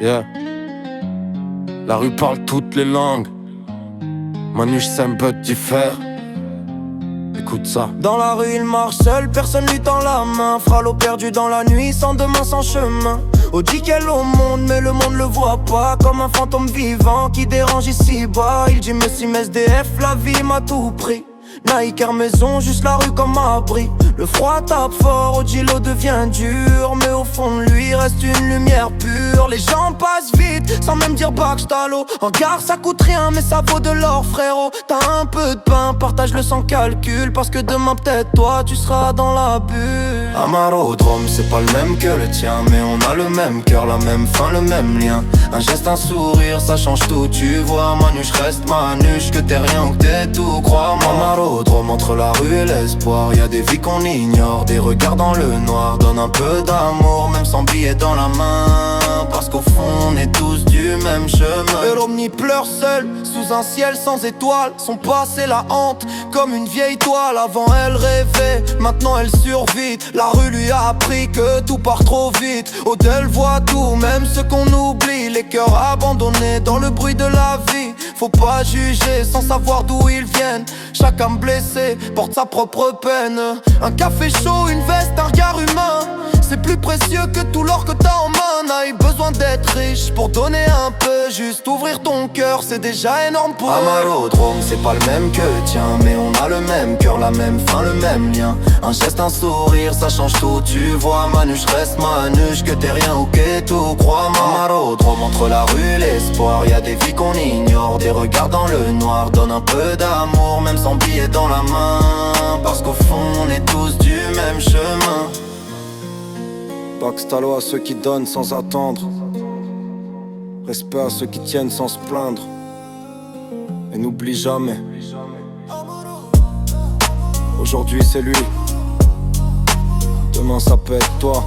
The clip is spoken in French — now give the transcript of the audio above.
Yeah. La rue parle toutes les langues. Manu, c'est un peu diffère. Écoute ça. Dans la rue il marche seul, personne lui tend la main. Fralo perdu dans la nuit, sans demain, sans chemin. On dit qu'elle au monde, mais le monde le voit pas. Comme un fantôme vivant qui dérange ici bas. Il dit merci SDF, la vie m'a tout pris. Nike, maison, juste la rue comme abri. Le froid tape fort, Odilo devient dur. Mais au fond de lui reste une lumière pure. Les gens passent vite, sans même dire backstalo. En gare ça coûte rien, mais ça vaut de l'or frérot. T'as un peu de pain, partage-le sans calcul. Parce que demain peut-être toi tu seras dans la bulle. Amarodrome, c'est pas le même que le tien. Mais on a le même cœur, la même fin, le même lien. Un geste, un sourire, ça change tout, tu vois. Manu, j'reste Manu, que t'es rien ou que t'es tout, crois-moi. Amarodrome, entre la rue et l'espoir. Y'a des vies qu'on ignore, des regards dans le noir. Donne un peu d'amour, même sans billet dans la main. Parce qu'au fond, on est tous du même chemin. Et l'omni pleure seul, sous un ciel sans étoiles. Son passé la hante, comme une vieille toile. Avant elle rêvait, maintenant elle survit. La rue lui a appris que tout part trop vite. Odell voit tout, même ce qu'on oublie. Les cœurs abandonnés dans le bruit de la vie. Faut pas juger sans savoir d'où ils viennent. Chaque âme blessée porte sa propre peine. Un café chaud, une veste, un regard humain. C'est plus précieux que tout l'or que t'as en main. N'a eu besoin d'être riche pour donner un peu. Juste ouvrir ton cœur, c'est déjà énorme pour eux. Amarodrome, c'est pas le même que le tien. Mais on a le même cœur, la même fin, le même lien. Un geste, un sourire, ça change tout, tu vois. Manu, j'reste Manu, que t'es rien ou que tout, crois-moi. Amarodrome, entre la rue et l'espoir. Y'a des vies qu'on ignore, des regards dans le noir. Donne un peu d'amour, même sans billet dans la main. Parce qu'au fond, on est tous du même chemin. Backstalo à ceux qui donnent sans attendre. Respect à ceux qui tiennent sans se plaindre. Et n'oublie jamais. Aujourd'hui c'est lui. Demain ça peut être toi.